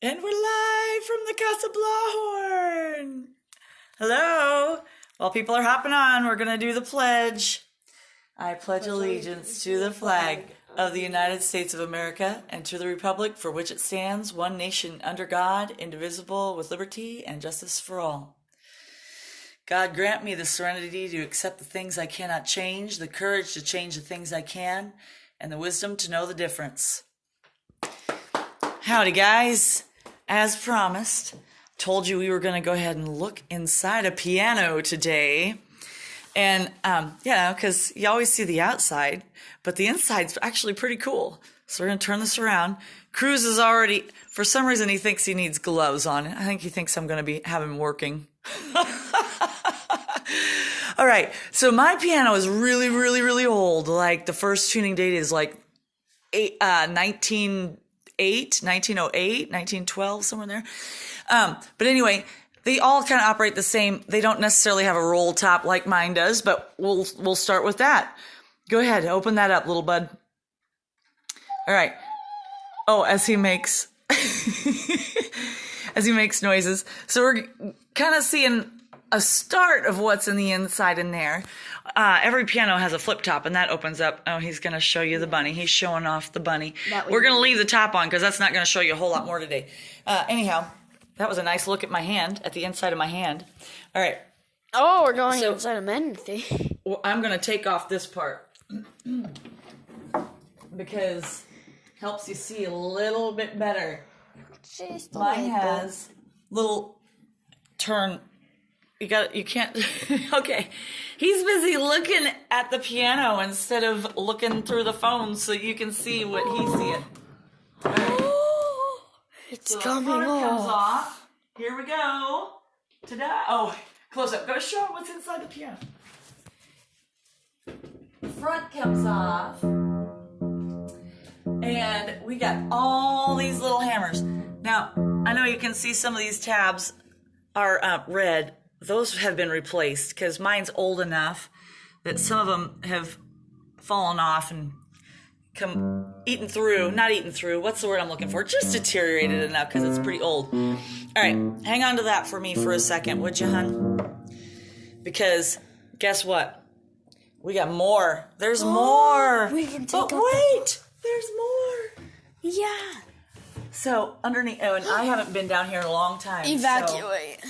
And we're live from the Casa Blahorn. Hello. While people are hopping on, we're going to do the pledge. I pledge allegiance to the flag of the United States of America and to the republic for which it stands, one nation under God, indivisible, with liberty and justice for all. God grant me the serenity to accept the things I cannot change, the courage to change the things I can, and the wisdom to know the difference. Howdy, guys. As promised, told you we were going to go ahead and look inside a piano today. And, because you always see the outside, but the inside's actually pretty cool. So we're going to turn this around. Cruz is already, for some reason, he thinks he needs gloves on. I think he thinks I'm going to have him working. All right. So my piano is really, really, really old. Like the first tuning date is like 1908, 1912, somewhere in there. But anyway, they all kind of operate the same. They don't necessarily have a roll top like mine does, but we'll start with that. Go ahead, open that up, little bud. All right. Oh, as he makes noises. So we're kind of seeing a start of what's in the inside in there. Every piano has a flip top, and that opens up. Oh, he's going to show you the bunny. He's showing off the bunny. We're going to leave the top on because that's not going to show you a whole lot more today. Anyhow, that was a nice look at my hand, at the inside of my hand. All right. Oh, we're going inside a Mendy. Well, I'm going to take off this part because helps you see a little bit better. Mine has little turn. You can't, okay. He's busy looking at the piano instead of looking through the phone so you can see what he's seeing. Right. It's so coming the front comes off. off. Here we go. Ta-da. Oh, close up. Go show what's inside the piano. The front comes off. And we got all these little hammers. Now, I know you can see some of these tabs are red. Those have been replaced because mine's old enough that some of them have fallen off and not eaten through. What's the word I'm looking for? Just deteriorated enough because it's pretty old. All right, hang on to that for me for a second, would you, hun? Because guess what? We got more. There's more. We can take but wait, there's more. Yeah. So underneath, and I haven't been down here in a long time. Evacuate.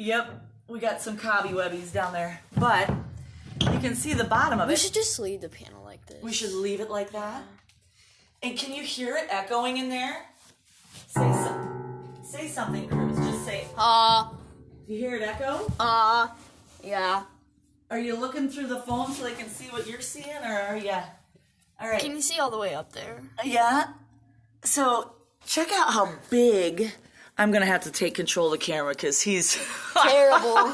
Yep, we got some cobwebbies down there, but you can see the bottom of it. We should just leave the piano like this. We should leave it like that. And can you hear it echoing in there? Say something, Cruz. Just say. Do you hear it echo? Yeah. Are you looking through the phone so they can see what you're seeing, or are you? All right. Can you see all the way up there? Yeah. So check out how big. I'm going to have to take control of the camera because he's terrible.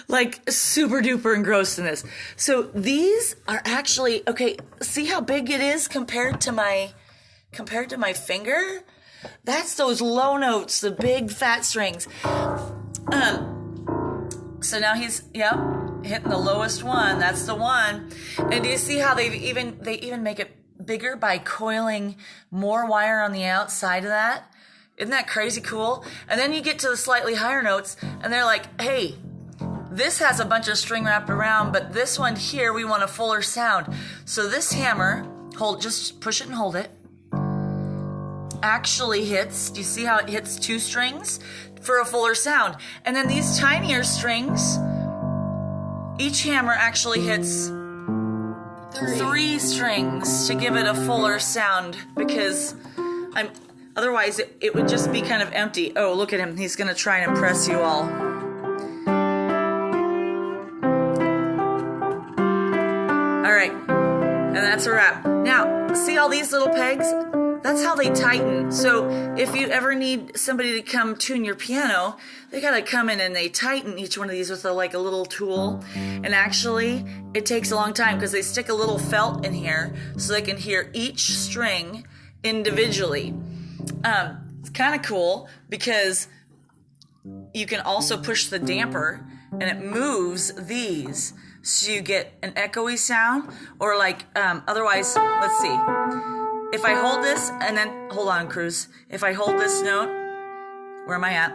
Like super duper engrossed in this. So these are actually, okay, see how big it is compared to my finger? That's those low notes, the big fat strings. So now he's, hitting the lowest one. That's the one. And do you see how they even make it bigger by coiling more wire on the outside of that? Isn't that crazy cool? And then you get to the slightly higher notes, and they're like, hey, this has a bunch of string wrapped around, but this one here, we want a fuller sound. So this hammer, just push it and hold it, actually hits, do you see how it hits 2 strings for a fuller sound? And then these tinier strings, each hammer actually hits 3 strings to give it a fuller sound because otherwise, it would just be kind of empty. Oh, look at him. He's going to try and impress you all. All right. And that's a wrap. Now, see all these little pegs? That's how they tighten. So if you ever need somebody to come tune your piano, they got to come in and they tighten each one of these with a little tool. And actually, it takes a long time because they stick a little felt in here so they can hear each string individually. It's kind of cool because you can also push the damper and it moves these so you get an echoey sound or otherwise, let's see, if I hold this and then, hold on, Cruz. If I hold this note, where am I at?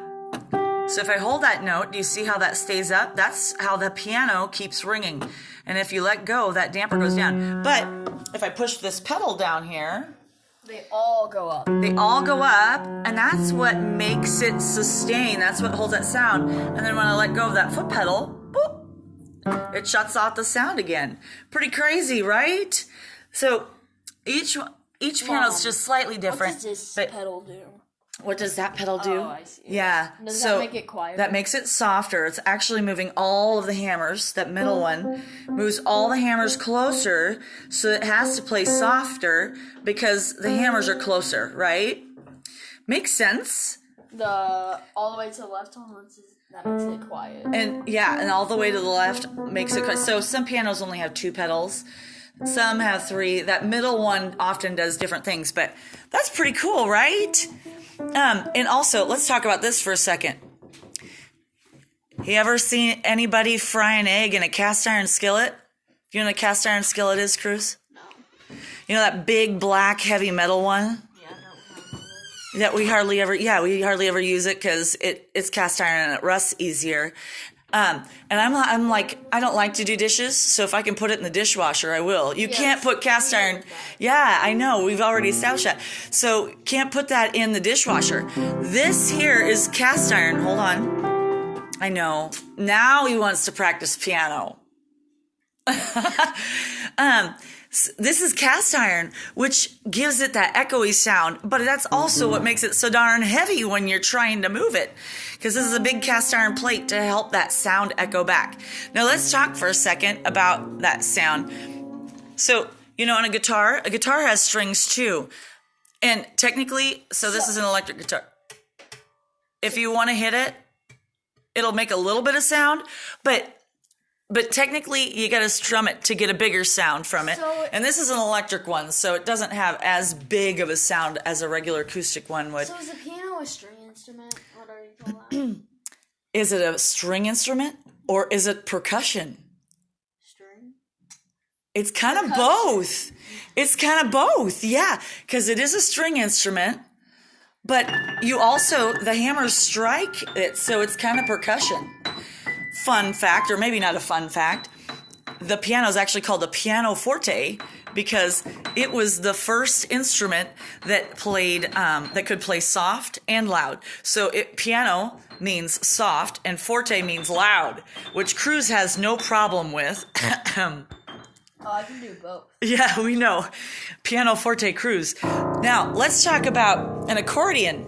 So if I hold that note, do you see how that stays up? That's how the piano keeps ringing. And if you let go, that damper goes down. But if I push this pedal down here, They all go up. they all go up, and that's what makes it sustain. That's what holds that sound. And then when I let go of that foot pedal, boop, it shuts off the sound again. Pretty crazy, right? So each piano is just slightly different. What does this but pedal do? what does that pedal do? Oh, I see. Yeah. Does so that make it quieter? That makes it softer. It's actually moving all of the hammers. That middle one moves all the hammers closer, so it has to play softer because the hammers are closer, right? Makes sense. All the way to the left one, that makes it quiet. And yeah, and all the way to the left makes it. So some pianos only have 2 pedals. Some have 3. That middle one often does different things, but that's pretty cool, right? And also, let's talk about this for a second. You ever seen anybody fry an egg in a cast iron skillet? You know what a cast iron skillet is, Cruz? No. You know that big, black, heavy metal one? Yeah, no. That we hardly ever use it because it's cast iron and it rusts easier. And I'm like, I don't like to do dishes, so if I can put it in the dishwasher, I will. You can't put cast iron. Yeah, I know. We've already established that. So can't put that in the dishwasher. This here is cast iron. Hold on. I know. Now he wants to practice piano. This is cast iron, which gives it that echoey sound, but that's also what makes it so darn heavy when you're trying to move it, because this is a big cast iron plate to help that sound echo back. Now let's talk for a second about that sound. So, on a guitar has strings too. And technically, so this is an electric guitar. If you want to hit it, it'll make a little bit of sound, but technically, you got to strum it to get a bigger sound from it. And this is an electric one, so it doesn't have as big of a sound as a regular acoustic one would. So is the piano a string instrument? What are you call that? Is it a string instrument or is it percussion? String? It's kind of both. It's kind of both, yeah, because it is a string instrument, but you also, the hammers strike it, so it's kind of percussion. Fun fact, or maybe not a fun fact, the piano is actually called the pianoforte because it was the first instrument that that could play soft and loud. So piano means soft and forte means loud, which Cruz has no problem with. Oh, I can do both. Yeah, we know. Pianoforte Cruz. Now, let's talk about an accordion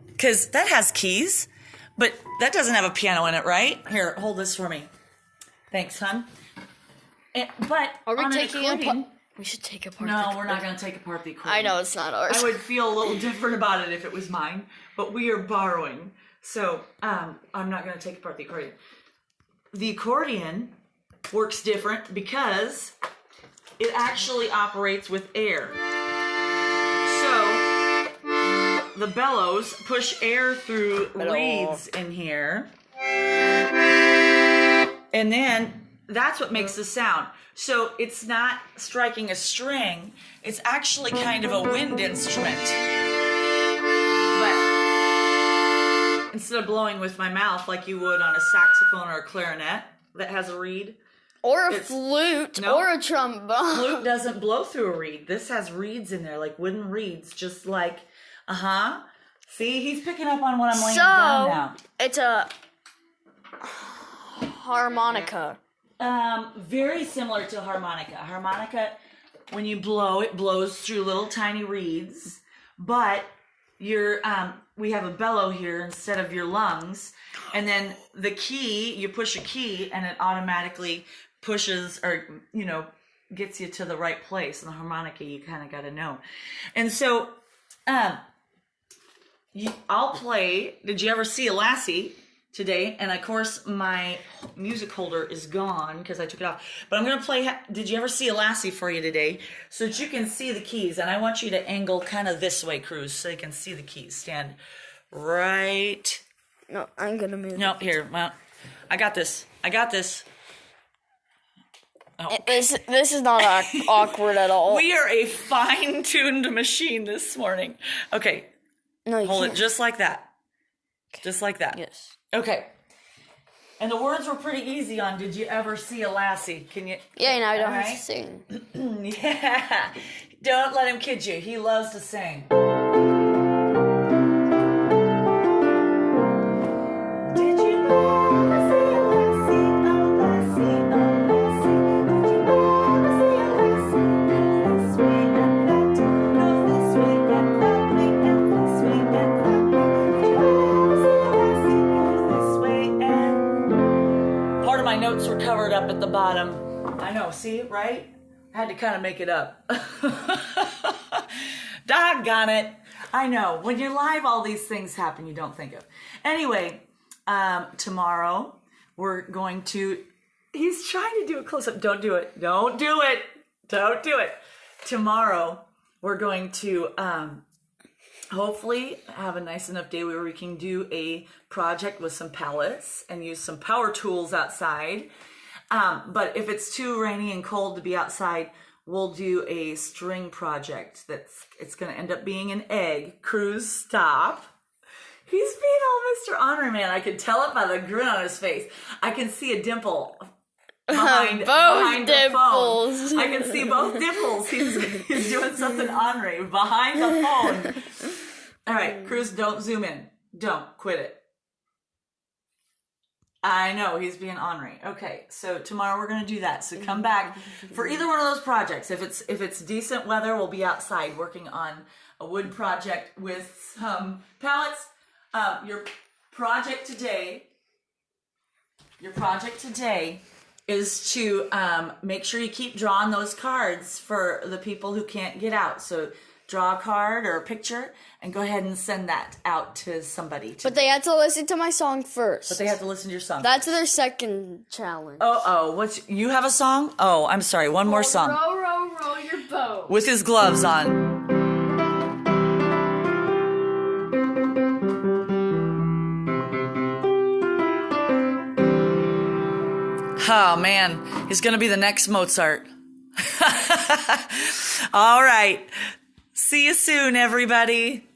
because that has keys. But that doesn't have a piano in it, right? Here, hold this for me. Thanks, hon. But Are we on taking an accordion, we should take apart. No, we're not going to take apart the accordion. I know it's not ours. I would feel a little different about it if it was mine, but we are borrowing. So I'm not going to take apart the accordion. The accordion works different because it actually operates with air. So the bellows push air through reeds in here. And then that's what makes the sound. So it's not striking a string. It's actually kind of a wind instrument. But instead of blowing with my mouth like you would on a saxophone or a clarinet that has a reed. Or a flute, or a trombone. Flute doesn't blow through a reed. This has reeds in there, like wooden reeds, just like... See, he's picking up on what I'm laying down now. It's a harmonica. Very similar to harmonica. Harmonica, when you blow, it blows through little tiny reeds, but we have a bellow here instead of your lungs, and then the key, you push a key, and it automatically pushes, or, gets you to the right place. And the harmonica, you kind of got to know. And so, I'll play. Did you ever see a lassie today? And of course, my music holder is gone because I took it off. But I'm going to play. Did you ever see a lassie for you today? So that you can see the keys. And I want you to angle kind of this way, Cruz, so you can see the keys. Stand right. No, I'm going to move. No, here. Well, I got this. Oh. This is not awkward at all. We are a fine-tuned machine this morning. Okay. No, you Hold can't. it just like that. Just like that. Yes. Okay. And the words were pretty easy on Did You Ever See a Lassie? Can you? Yeah, now I don't All have right? to sing. Yeah. Don't let him kid you. He loves to sing. Did you ever see a lassie, a lassie, a lassie? Did you ever see a lassie? Goes this way and that, goes this way and that way, and this way and that way. Did you ever see a lassie? Goes this way and... Part of my notes were covered up at the bottom. I know, see, right? I had to kind of make it up. Doggone it. I know. When you're live, all these things happen you don't think of. Anyway, tomorrow we're going to... He's trying to do a close-up. Don't do it. Don't do it. Don't do it. Tomorrow we're going to hopefully have a nice enough day where we can do a project with some pallets and use some power tools outside. But if it's too rainy and cold to be outside, we'll do a string project it's going to end up being an egg. Cruz, stop. He's being all Mr. Honor Man. I can tell it by the grin on his face. I can see a dimple behind the phone. I can see both dimples. He's doing something Honore behind the phone. All right, Cruz, don't zoom in. Don't. Quit it. I know, he's being ornery. Okay, so tomorrow we're going to do that. So come back for either one of those projects. If it's decent weather, we'll be outside working on a wood project with some pallets. Your project today is to make sure you keep drawing those cards for the people who can't get out. So draw a card or a picture and go ahead and send that out to somebody. But they have to listen to my song first. But they have to listen to your song. That's their second challenge. You have a song? Oh, I'm sorry. One more song. Row, row, row your boat. With his gloves on. Oh, man. He's going to be the next Mozart. All right. See you soon, everybody.